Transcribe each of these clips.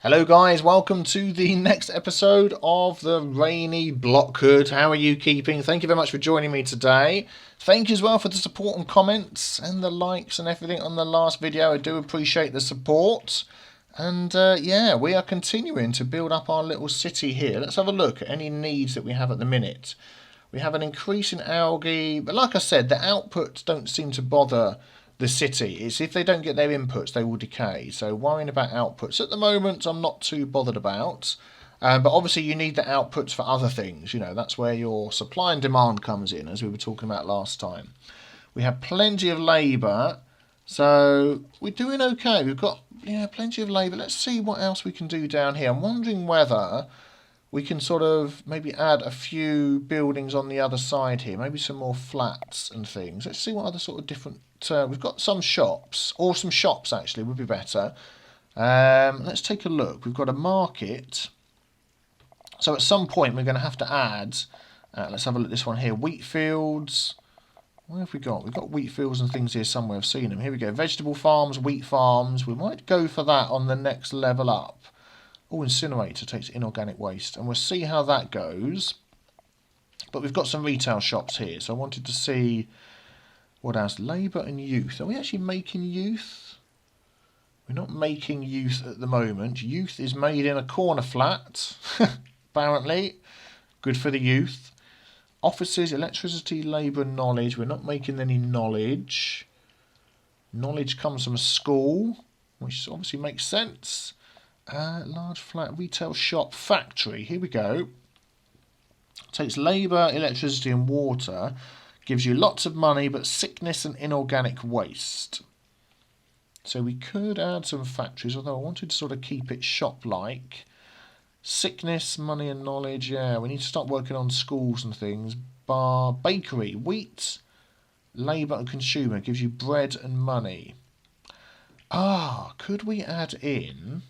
Hello guys, welcome to the next episode of the Rainy Blockhood. How are you keeping? Thank you very much for joining me today. Thank you as well for the support and comments and the likes and everything on the last video. I do appreciate the support. And yeah, we are continuing to build up our little city here. Let's have a look at any needs that we have at the minute. We have an increase in algae, but like I said, the outputs don't seem to bother the city. It's if they don't get their inputs, they will decay. So worrying about outputs at the moment, I'm not too bothered about. But obviously you need the outputs for other things. You know, that's where your supply and demand comes in, as we were talking about last time. We have plenty of labour, so we're doing okay. We've got plenty of labour. Let's see what else we can do down here. I'm wondering whether we can sort of maybe add a few buildings on the other side here, maybe some more flats and things. Let's see what other sort of different... we've got some shops, or some shops actually would be better. Let's take a look. We've got a market. So at some point we're going to have to add... let's have a look at this one here. Wheat fields. What have we got? We've got wheat fields and things here somewhere. I've seen them. Here we go. Vegetable farms, wheat farms. We might go for that on the next level up. Oh, incinerator takes inorganic waste, and we'll see how that goes. But we've got some retail shops here, so I wanted to see what else. Labour and youth. Are we actually making youth? We're not making youth at the moment. Youth is made in a corner flat, apparently. Good for the youth. Offices, electricity, labour, knowledge. We're not making any knowledge. Knowledge comes from a school, which obviously makes sense. Large flat retail shop factory. Here we go. Takes labour, electricity and water. Gives you lots of money, but sickness and inorganic waste. So we could add some factories, although I wanted to sort of keep it shop-like. Sickness, money and knowledge. Yeah, we need to start working on schools and things. Bar, bakery, wheat, labour and consumer. Gives you bread and money. Could we add in...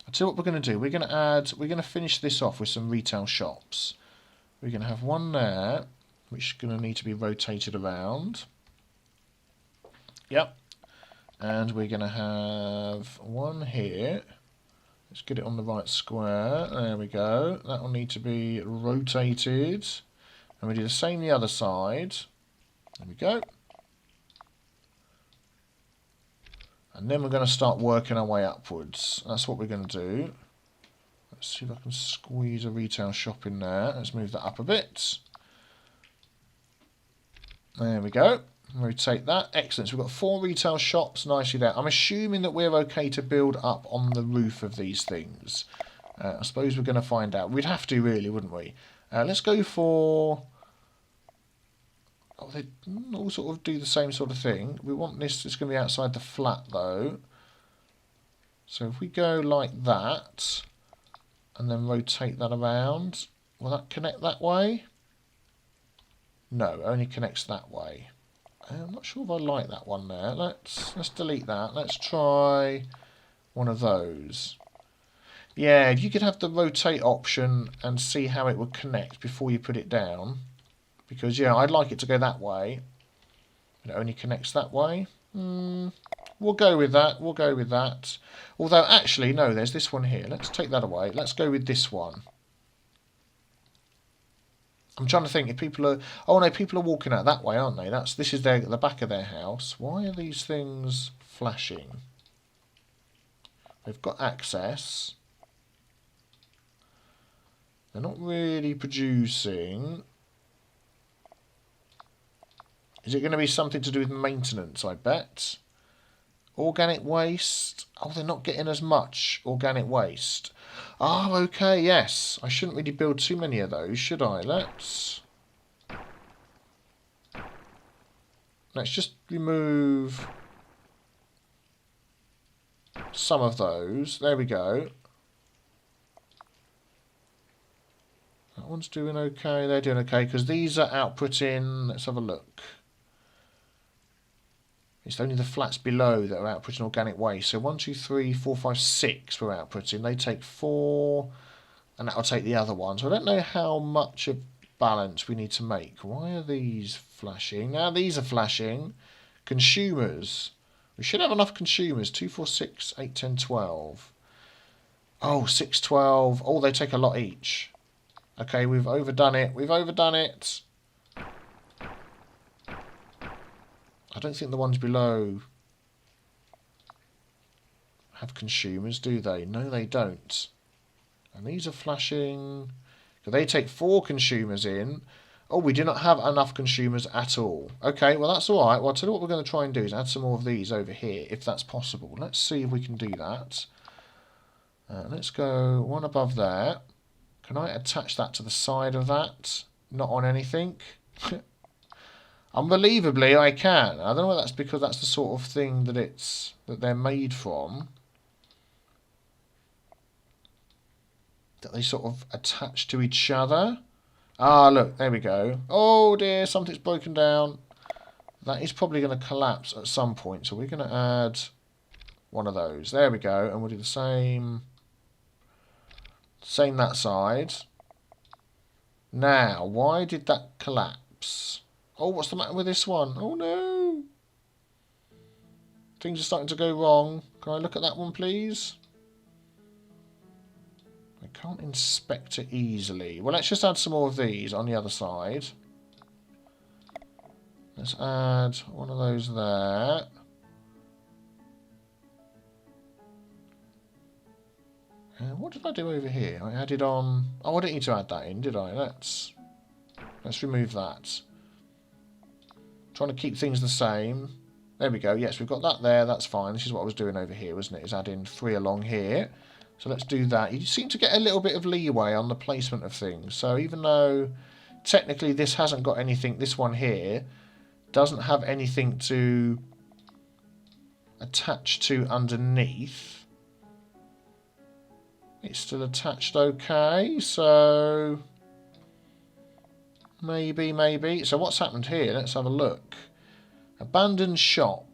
I'll tell you what we're going to do. We're going to finish this off with some retail shops. We're going to have one there, which is going to need to be rotated around. Yep. And we're going to have one here. Let's get it on the right square. There we go. That will need to be rotated. And we do the same the other side. There we go. And then we're going to start working our way upwards. That's what we're going to do. Let's see if I can squeeze a retail shop in there. Let's move that up a bit. There we go. Rotate that. Excellent. So we've got 4 retail shops nicely there. I'm assuming that we're okay to build up on the roof of these things. I suppose we're going to find out. We'd have to really, wouldn't we? Let's go for... Oh, they all sort of do the same sort of thing. We want this, it's going to be outside the flat though. So if we go like that, and then rotate that around, will that connect that way? No, it only connects that way. I'm not sure if I like that one there. Let's delete that. Let's try one of those. Yeah, if you could have the rotate option and see how it would connect before you put it down. Because, yeah, I'd like it to go that way. It only connects that way. We'll go with that. We'll go with that. Although, actually, no, there's this one here. Let's take that away. Let's go with this one. I'm trying to think if people are... Oh, no, people are walking out that way, aren't they? This is the back of their house. Why are these things flashing? They've got access. They're not really producing... Is it going to be something to do with maintenance, I bet? Organic waste? Oh, they're not getting as much organic waste. Oh, okay, yes. I shouldn't really build too many of those, should I? Let's just remove some of those. There we go. That one's doing okay. They're doing okay because these are outputting... Let's have a look. It's only the flats below that are outputting organic waste. So 1, 2, 3, 4, 5, 6 we're outputting. They take 4, and that'll take the other one. So I don't know how much of balance we need to make. Why are these flashing? Now these are flashing. Consumers. We should have enough consumers. 2, 4, 6, 8, 10, 12. Oh, 6, 12. Oh, they take a lot each. Okay, we've overdone it. We've overdone it. I don't think the ones below have consumers, do they? No, they don't. And these are flashing. They take 4 consumers in. Oh, we do not have enough consumers at all. Okay, well, that's all right. Well, I'll tell you what we're going to try and do is add some more of these over here, if that's possible. Let's see if we can do that. Let's go one above there. Can I attach that to the side of that? Not on anything. Unbelievably, I can. I don't know whether that's because that's the sort of thing that they're made from. That they sort of attach to each other. Ah, look, there we go. Oh dear, something's broken down. That is probably going to collapse at some point, so we're going to add one of those. There we go, and we'll do the same that side. Now, why did that collapse? Oh, what's the matter with this one? Oh no! Things are starting to go wrong. Can I look at that one, please? I can't inspect it easily. Well, let's just add some more of these on the other side. Let's add one of those there. And what did I do over here? I added on... Oh, I didn't need to add that in, did I? Let's remove that. Trying to keep things the same. There we go. Yes, we've got that there. That's fine. This is what I was doing over here, wasn't it? Is adding 3 along here. So let's do that. You seem to get a little bit of leeway on the placement of things. So even though technically this hasn't got anything, this one here doesn't have anything to attach to underneath. It's still attached okay. So maybe. So what's happened here? Let's have a look. Abandoned shop.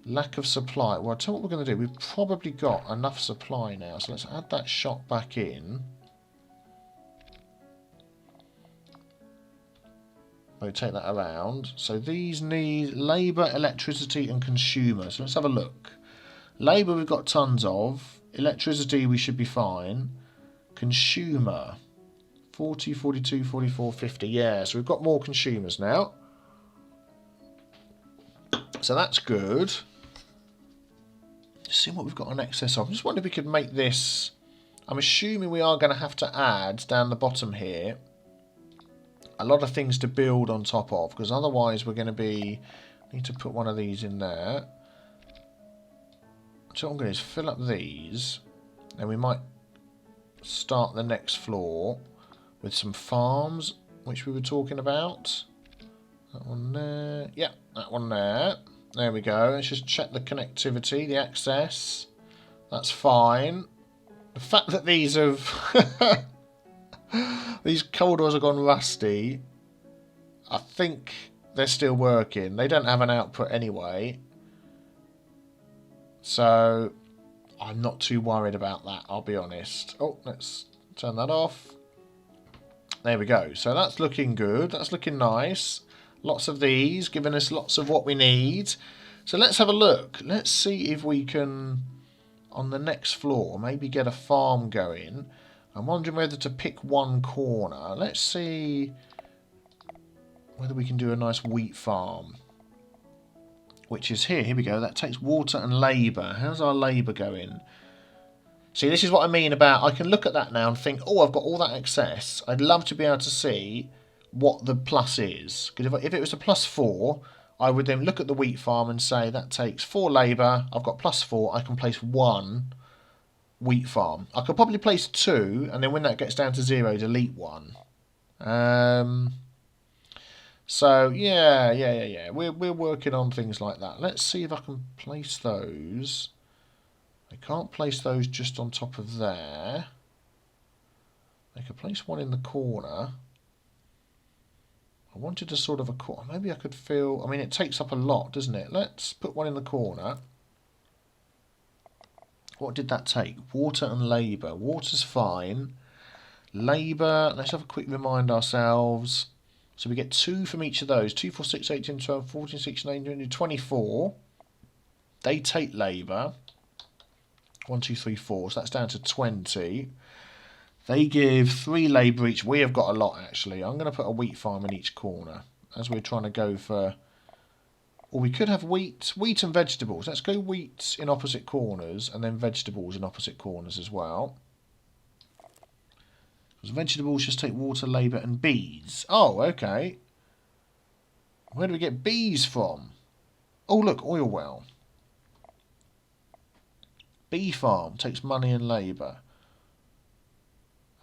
Lack of supply. Well, I'll tell you what we're going to do. We've probably got enough supply now. So let's add that shop back in. Rotate that around. So these need labour, electricity and consumer. So let's have a look. Labour we've got tons of. Electricity we should be fine. Consumer. 40, 42, 44, 50. Yeah, so we've got more consumers now. So that's good. See what we've got on excess of. I just wonder if we could make this... I'm assuming we are going to have to add down the bottom here a lot of things to build on top of, because otherwise we're going to be... Need to put one of these in there. So what I'm going to do is fill up these, and we might start the next floor with some farms, which we were talking about. That one there. Yeah, that one there. There we go. Let's just check the connectivity, the access. That's fine. The fact that these have... these corridors have gone rusty, I think they're still working. They don't have an output anyway. So, I'm not too worried about that, I'll be honest. Oh, let's turn that off. There we go. So that's looking good. That's looking nice. Lots of these, giving us lots of what we need. So let's have a look. Let's see if we can, on the next floor, maybe get a farm going. I'm wondering whether to pick one corner. Let's see whether we can do a nice wheat farm. Which is here. Here we go. That takes water and labour. How's our labour going? See, this is what I mean about... I can look at that now and think, oh, I've got all that excess. I'd love to be able to see what the plus is. Because if it was a +4, I would then look at the wheat farm and say that takes 4 labour. I've got +4. I can place 1 wheat farm. I could probably place 2, and then when that gets down to 0, delete 1. So yeah. We're working on things like that. Let's see if I can place those. I can't place those just on top of there. I could place one in the corner. I wanted a sort of a corner. Maybe I could fill... I mean, it takes up a lot, doesn't it? Let's put one in the corner. What did that take? Water and labour. Water's fine. Labour, let's have a quick remind ourselves. So we get 2 from each of those. 2, 4, 6, 8, 10, 12, 14, 16, 18, 24. They take labour. 1, 2, 3, 4. So that's down to 20. They give 3 labour each. We have got a lot, actually. I'm going to put a wheat farm in each corner, as we're trying to go for... Or we could have wheat and vegetables. Let's go wheat in opposite corners, and then vegetables in opposite corners as well. Because vegetables just take water, labour, and bees. Oh, okay. Where do we get bees from? Oh, look, oil well. Bee farm takes money and labour.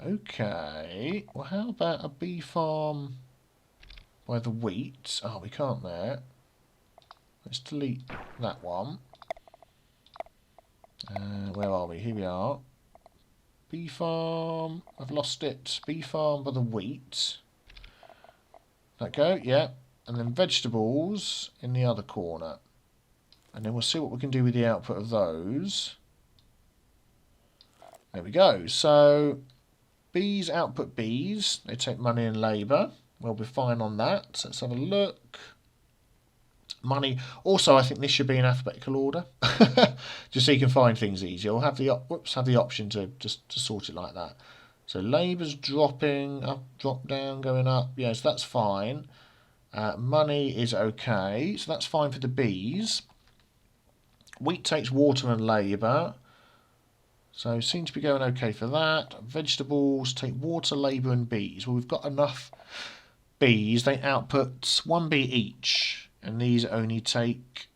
Okay. Well, how about a bee farm by the wheat? Oh, we can't there. Let's delete that one. Where are we? Here we are. Bee farm. I've lost it. Bee farm by the wheat. That go? Yeah. And then vegetables in the other corner. And then we'll see what we can do with the output of those. There we go. So, bees output bees. They take money and labour. We'll be fine on that. So let's have a look. Money. Also, I think this should be in alphabetical order, just so you can find things easier. We'll have the option to just to sort it like that. So labour's dropping up, drop down, going up. Yes, that's fine. Money is okay, so that's fine for the bees. Wheat takes water and labour, so seems to be going okay for that. Vegetables take water, labour, and bees. Well, we've got enough bees. They output 1 bee each. And these only take,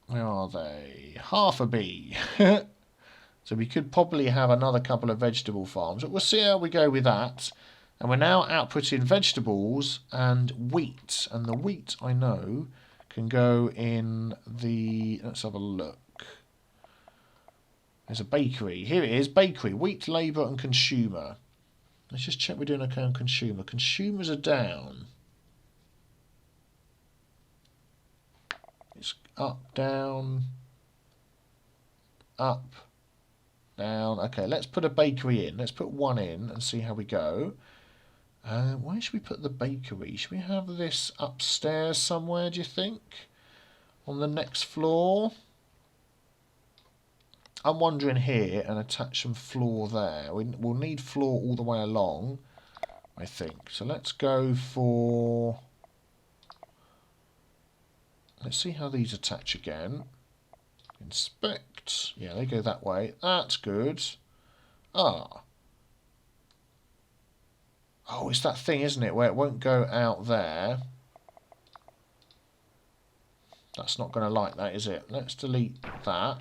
where are they? Half a bee. So we could probably have another couple of vegetable farms. But we'll see how we go with that. And we're now outputting vegetables and wheat. And the wheat, I know, can go in the... Let's have a look. There's a bakery. Here it is, bakery. Wheat, labour and consumer. Let's just check we're doing okay on consumer. Consumers are down. It's up, down, up, down. Okay, let's put a bakery in. Let's put one in and see how we go. Where should we put the bakery? Should we have this upstairs somewhere, do you think? On the next floor? I'm wondering here and attach some floor there. We'll need floor all the way along, I think. So let's go for... Let's see how these attach again. Inspect. Yeah, they go that way. That's good. Ah. Oh, it's that thing, isn't it, where it won't go out there. That's not going to like that, is it? Let's delete that.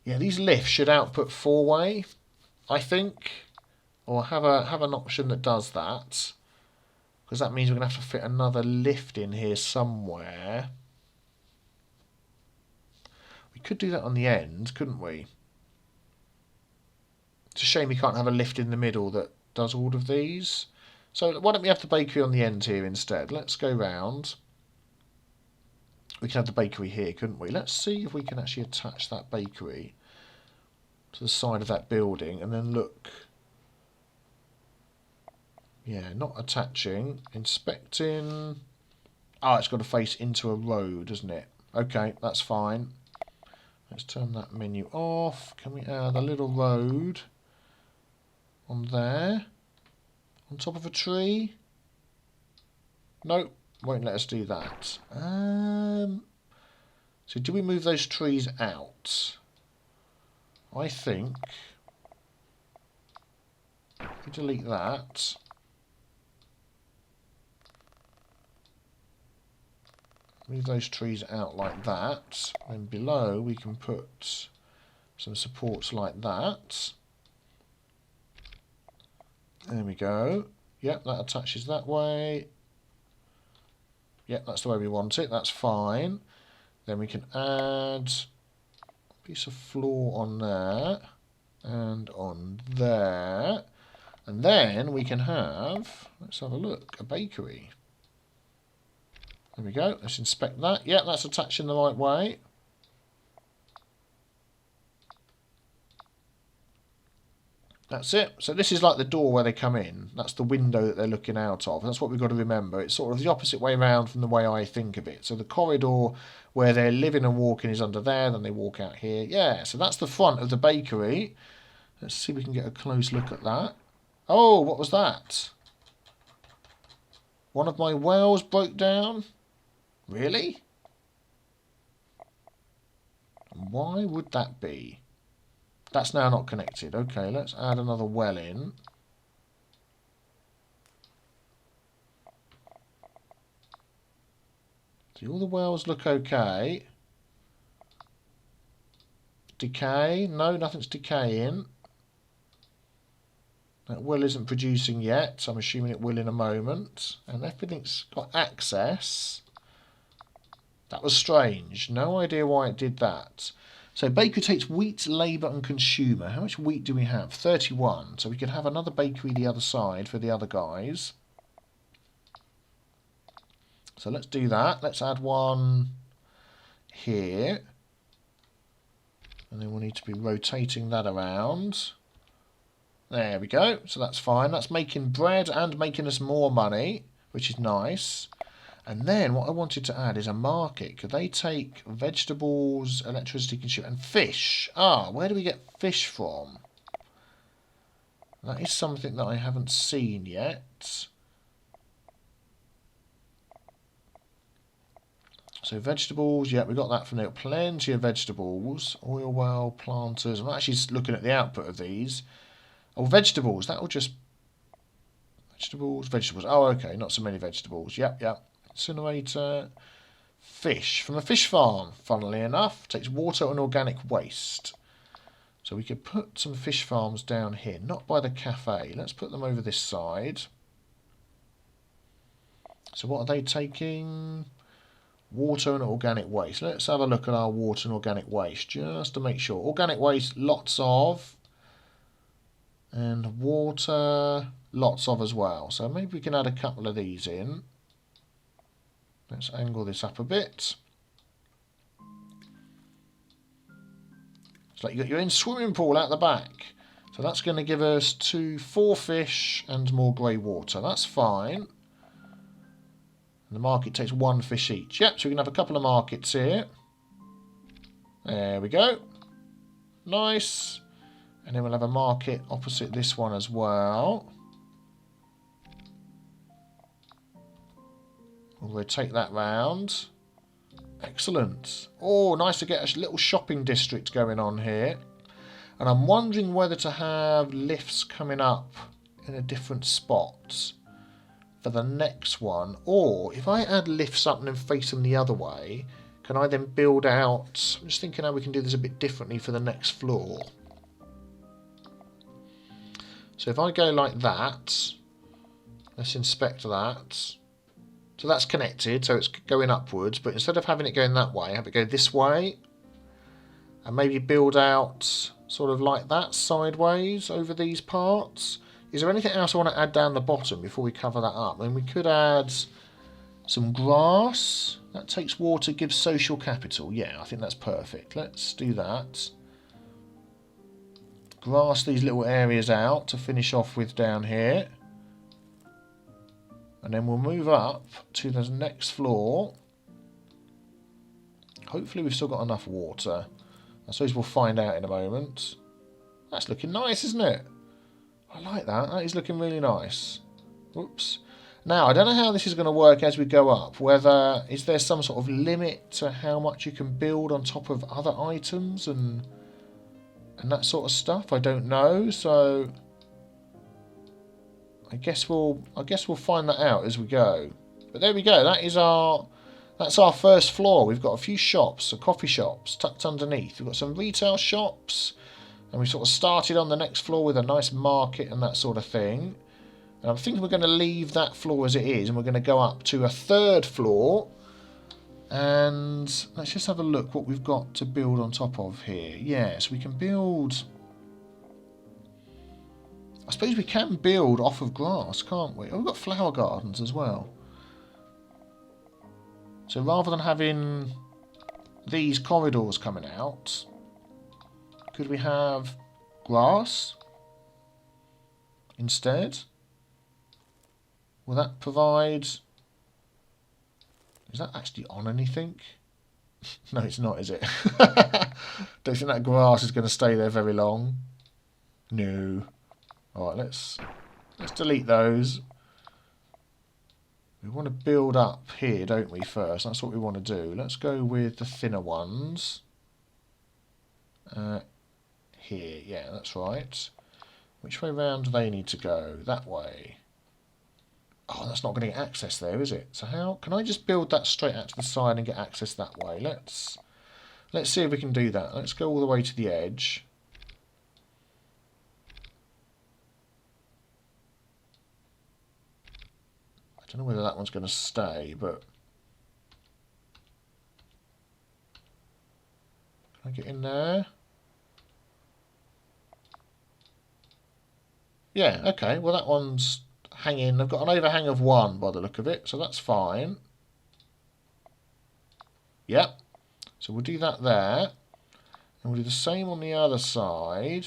Yeah, these lifts should output 4-way, I think. Or have an option that does that. Because that means we're going to have to fit another lift in here somewhere. We could do that on the end, couldn't we? It's a shame we can't have a lift in the middle that does all of these. So why don't we have the bakery on the end here instead? Let's go round. We can have the bakery here, couldn't we? Let's see if we can actually attach that bakery to the side of that building and then look... Yeah, not attaching. Inspecting. Oh, it's got to face into a road, doesn't it? Okay, that's fine. Let's turn that menu off. Can we add a little road on there? On top of a tree? Nope, won't let us do that. So do we move those trees out? I think... If we delete that... Move those trees out like that. And below we can put some supports like that. There we go. Yep, that attaches that way. Yep, that's the way we want it. That's fine. Then we can add a piece of floor on there. And on there. And then we can have, let's have a look, a bakery. There we go. Let's inspect that. Yeah, that's attached in the right way. That's it. So this is like the door where they come in. That's the window that they're looking out of. That's what we've got to remember. It's sort of the opposite way around from the way I think of it. So the corridor where they're living and walking is under there, then they walk out here. Yeah, so that's the front of the bakery. Let's see if we can get a close look at that. Oh, what was that? One of my wells broke down? Really? Why would that be? That's now not connected. Okay, let's add another well in. See, all the wells look okay. Decay? No, nothing's decaying. That well isn't producing yet, so I'm assuming it will in a moment. And everything's got access. That was strange. No idea why it did that. So bakery takes wheat, labour and consumer. How much wheat do we have? 31. So we could have another bakery the other side for the other guys. So let's do that. Let's add one here. And then we'll need to be rotating that around. There we go. So that's fine. That's making bread and making us more money, which is nice. And then what I wanted to add is a market. Could they take vegetables, electricity consumer, and fish? Ah, where do we get fish from? That is something that I haven't seen yet. So vegetables, yeah, we got that from there. Plenty of vegetables. Oil well, planters. I'm actually looking at the output of these. Oh, vegetables. That will just... Vegetables. Oh, okay. Not so many vegetables. Yep. Incinerator. Fish. From a fish farm, funnily enough. Takes water and organic waste. So we could put some fish farms down here. Not by the cafe. Let's put them over this side. So what are they taking? Water and organic waste. Let's have a look at our water and organic waste just to make sure. Organic waste, lots of. And water, lots of as well. So maybe we can add a couple of these in. Let's angle this up a bit. It's like you got your own swimming pool out the back. So that's going to give us 4 fish and more grey water. That's fine. And the market takes 1 fish each. Yep, so we can have a couple of markets here. There we go. Nice. And then we'll have a market opposite this one as well. We'll rotate that round. Excellent. Oh, nice to get a little shopping district going on here. And I'm wondering whether to have lifts coming up in a different spot for the next one, or if I add lifts up and then face them the other way, can I then build out... I'm just thinking how we can do this a bit differently for the next floor. So if I go like that, let's inspect that. So that's connected, so it's going upwards, but instead of having it going that way, have it go this way, and maybe build out sort of like that, sideways over these parts. Is there anything else I want to add down the bottom before we cover that up? I mean, we could add some grass. That takes water, gives social capital. Yeah, I think that's perfect. Let's do that. Grass these little areas out to finish off with down here. And then we'll move up to the next floor. Hopefully we've still got enough water. I suppose we'll find out in a moment. That's looking nice, isn't it? I like that. That is looking really nice. Oops. Now, I don't know how this is going to work as we go up. Whether, is there some sort of limit to how much you can build on top of other items and that sort of stuff? I don't know. So I guess we'll find that out as we go. But there we go. That's our first floor. We've got a few shops, coffee shops tucked underneath. We've got some retail shops. And we sort of started on the next floor with a nice market and that sort of thing. And I'm thinking we're going to leave that floor as it is. And we're going to go up to a 3rd floor. And let's just have a look what we've got to build on top of here. Yes, we can build... I suppose we can build off of grass, can't we? Oh, we've got flower gardens as well. So rather than having these corridors coming out... Could we have grass? instead. Will that provide... Is that actually on anything? No, it's not, is it? Don't think that grass is going to stay there very long. No. Alright, let's delete those. We want to build up here, don't we, first? That's what we want to do. Let's go with the thinner ones. Here, yeah, that's right. Which way round do they need to go? That way. Oh, that's not going to get access there, is it? So how can I just build that straight out to the side and get access that way? Let's see if we can do that. Let's go all the way to the edge. I don't know whether that one's going to stay, but can I get in there? Yeah, okay. Well, that one's hanging. I've got an overhang of 1 by the look of it, so that's fine. Yep. So we'll do that there. And we'll do the same on the other side.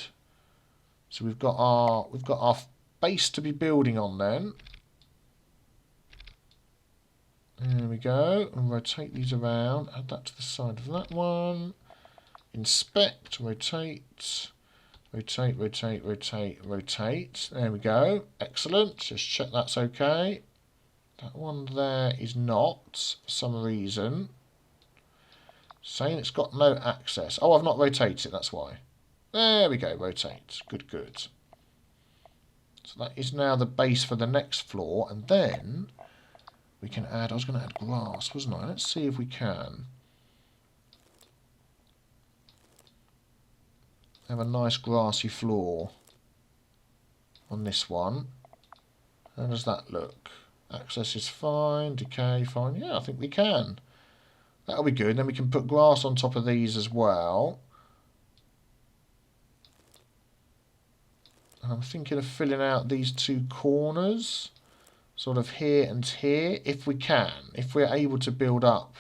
So we've got our base to be building on then. There we go. And rotate these around. Add that to the side of that one. Inspect, rotate. Rotate, rotate, rotate, rotate. There we go. Excellent. Just check that's okay. That one there is not, for some reason. Saying it's got no access. Oh, I've not rotated it, that's why. There we go, rotate. Good, good. So that is now the base for the next floor. And then we can add, I was going to add grass, wasn't I? Let's see if we can. Have a nice grassy floor on this one. How does that look? Access is fine, decay fine. Yeah, I think we can. That'll be good. Then we can put grass on top of these as well. And I'm thinking of filling out these 2 corners, sort of here and here, if we can. If we're able to build up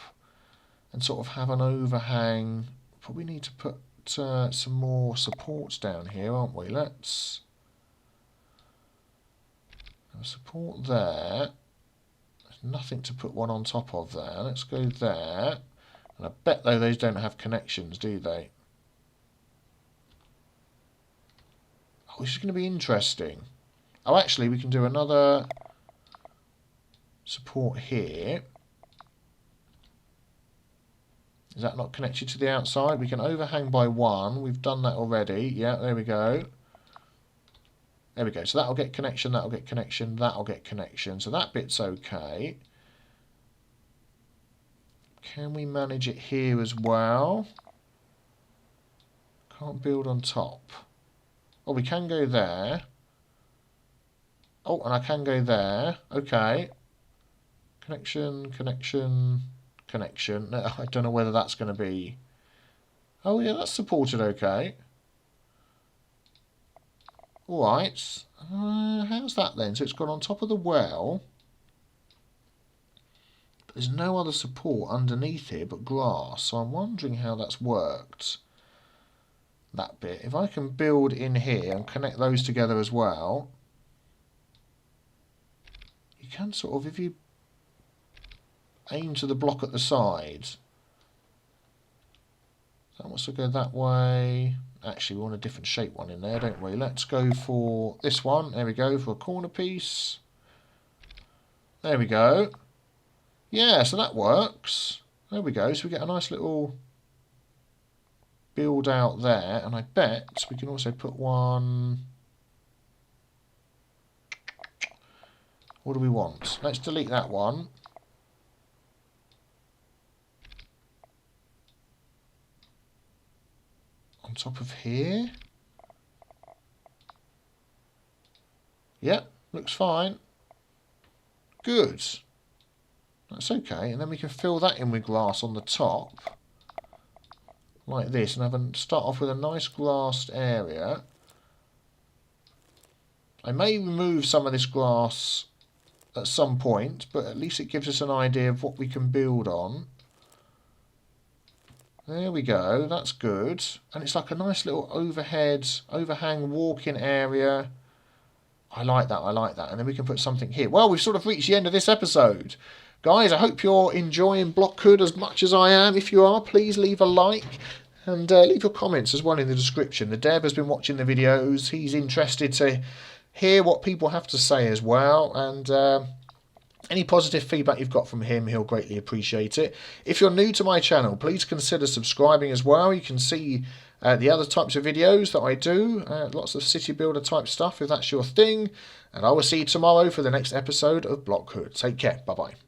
and sort of have an overhang. Probably need to put some more supports down here, aren't we? Let's have a support there. There's nothing to put one on top of there. Let's go there. And I bet though those don't have connections, do they? Oh, this is going to be interesting. Oh, actually, we can do another support here. Is that not connected to the outside? We can overhang by 1. We've done that already. Yeah, there we go. There we go. So that'll get connection, that'll get connection, that'll get connection. So that bit's okay. Can we manage it here as well? Can't build on top. Oh, we can go there. Oh, and I can go there. Okay. Connection, connection... connection. I don't know whether that's going to be... Oh yeah, that's supported okay. Alright. How's that then? So it's gone on top of the well. But there's no other support underneath here but grass. So I'm wondering how that's worked. That bit. If I can build in here and connect those together as well. You can sort of, if you aim to the block at the side. That wants to go that way. Actually, we want a different shape one in there, don't we? Let's go for this one. There we go, for a corner piece. There we go. Yeah, so that works. There we go. So we get a nice little build out there. And I bet we can also put one... What do we want? Let's delete that one. On top of here. Yep, looks fine. Good. That's okay. And then we can fill that in with grass on the top. Like this. And start off with a nice grassed area. I may remove some of this grass at some point, but at least it gives us an idea of what we can build on. There we go, that's good. And it's like a nice little overhang walking area. I like that, I like that. And then we can put something here. Well, we've sort of reached the end of this episode. Guys, I hope you're enjoying Blockhood as much as I am. If you are, please leave a like. And leave your comments as well in the description. The dev has been watching the videos. He's interested to hear what people have to say as well. And any positive feedback you've got from him, he'll greatly appreciate it. If you're new to my channel, please consider subscribing as well. You can see the other types of videos that I do. Lots of city builder type stuff if that's your thing. And I will see you tomorrow for the next episode of Blockhood. Take care. Bye-bye.